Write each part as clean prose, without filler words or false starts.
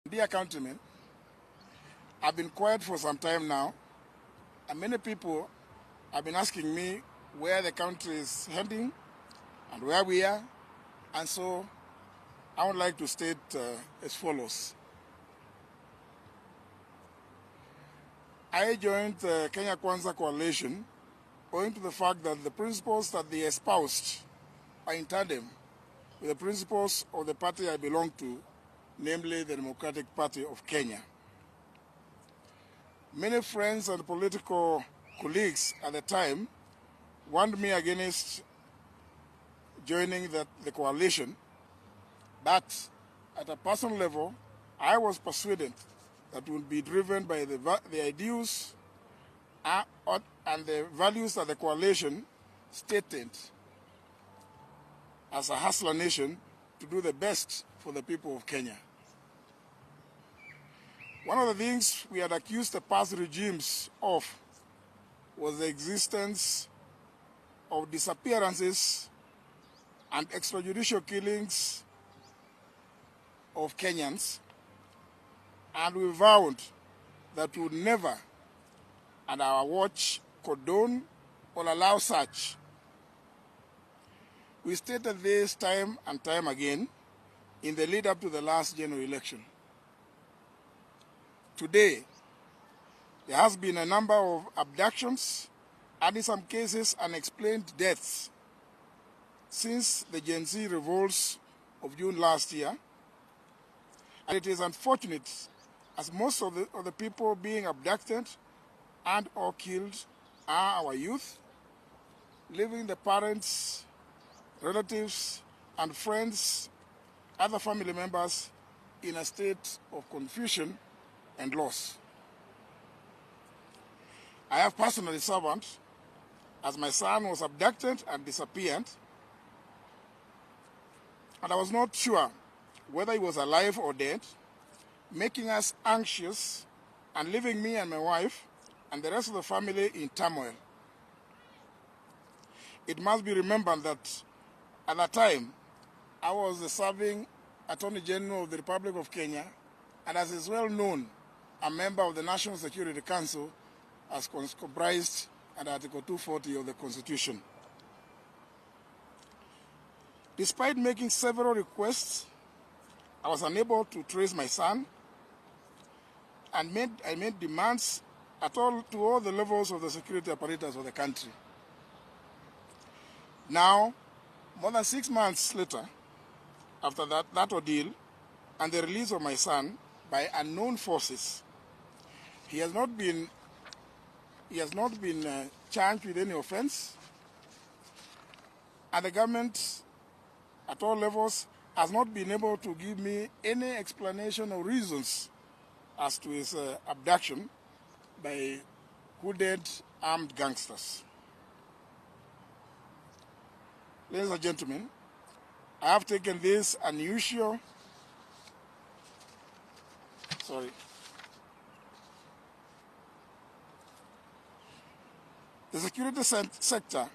Dear countrymen, I've been quiet for some time now, and many people have been asking me where the country is heading and where we are, and so I would like to state as follows. I joined the Kenya Kwanza coalition owing to the fact that the principles that they espoused are in tandem with the principles of the party I belong to, namely the Democratic Party of Kenya. Many friends and political colleagues at the time warned me against joining the coalition, but at a personal level, I was persuaded that would be driven by the ideals and the values that the coalition stated as a hustler nation to do the best for the people of Kenya. One of the things we had accused the past regimes of was the existence of disappearances and extrajudicial killings of Kenyans, and we vowed that we would never, at our watch, condone or allow such. We stated this time and time again in the lead up to the last general election. Today, there has been a number of abductions and in some cases unexplained deaths since the Gen Z revolts of June last year. And it is unfortunate as most of the people being abducted and or killed are our youth, leaving the parents, relatives, and friends, other family members in a state of confusion and loss. I have personally suffered as my son was abducted and disappeared, and I was not sure whether he was alive or dead, making us anxious and leaving me and my wife and the rest of the family in turmoil. It must be remembered that at that time, I was the serving Attorney General of the Republic of Kenya, and as is well known, a member of the National Security Council as comprised under Article 240 of the Constitution. Despite making several requests, I was unable to trace my son, and I made demands to all the levels of the security apparatus of the country. Now, more than 6 months later, after that ordeal and the release of my son by unknown forces, he has not been charged with any offense, and the government at all levels has not been able to give me any explanation or reasons as to his abduction by hooded armed gangsters. Ladies and gentlemen, I have taken this unusual, The security sector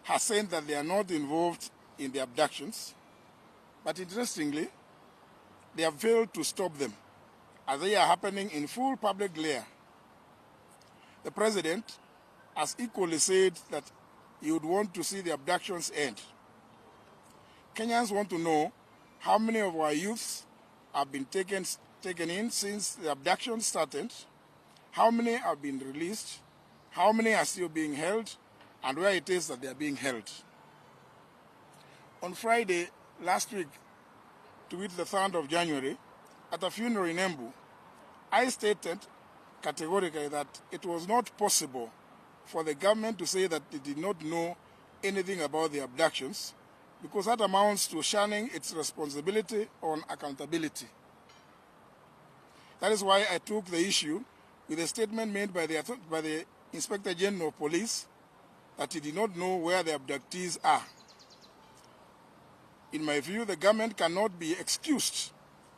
has said that they are not involved in the abductions, but interestingly, they have failed to stop them as they are happening in full public glare. The president has equally said that he would want to see the abductions end. Kenyans want to know how many of our youths have been taken in since the abduction started, how many have been released, how many are still being held, and where it is that they are being held. On Friday last week, to wit the 3rd of January, at a funeral in Embu, I stated categorically that it was not possible for the government to say that it did not know anything about the abductions, because that amounts to shunning its responsibility on accountability. That is why I took the issue with a statement made by the Inspector General of Police that he did not know where the abductees are. In my view, the government cannot be excused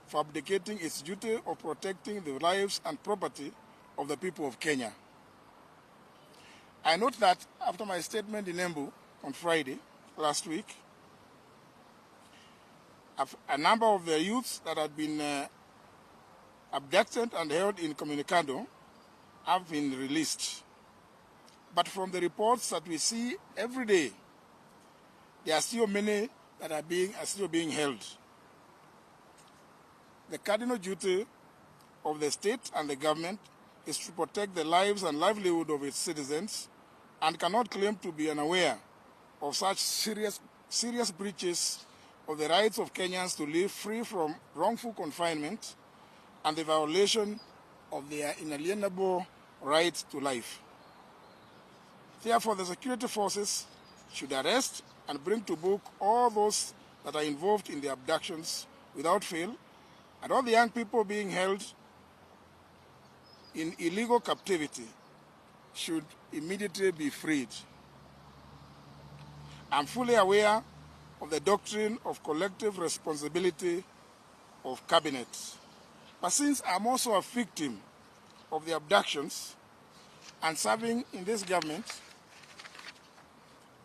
for abdicating its duty of protecting the lives and property of the people of Kenya. I note that after my statement in Embu on Friday last week, a number of the youths that had been abducted and held incommunicado have been released. But from the reports that we see every day, there are still many that are still being held. The cardinal duty of the state and the government is to protect the lives and livelihood of its citizens and cannot claim to be unaware of such serious breaches of the rights of Kenyans to live free from wrongful confinement and the violation of their inalienable right to life. Therefore, the security forces should arrest and bring to book all those that are involved in the abductions without fail, and all the young people being held in illegal captivity should immediately be freed. I'm fully aware of the doctrine of collective responsibility of cabinets. But since I'm also a victim of the abductions and serving in this government,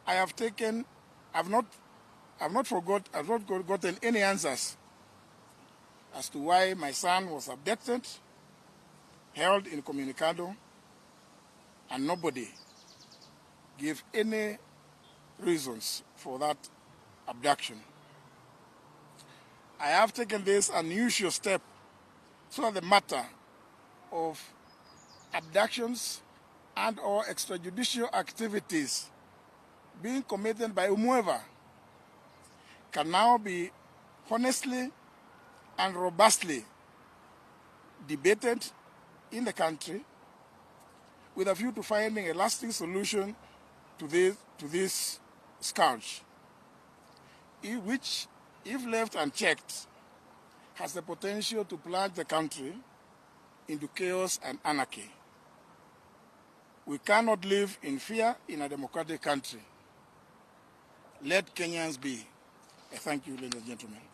I've not gotten any answers as to why my son was abducted, held incommunicado, and nobody gave any reasons for that abduction. I have taken this unusual step so that the matter of abductions and/or extrajudicial activities being committed by whomever can now be honestly and robustly debated in the country with a view to finding a lasting solution to this scourge, which, if left unchecked, has the potential to plunge the country into chaos and anarchy. We cannot live in fear in a democratic country. Let Kenyans be. Thank you, ladies and gentlemen.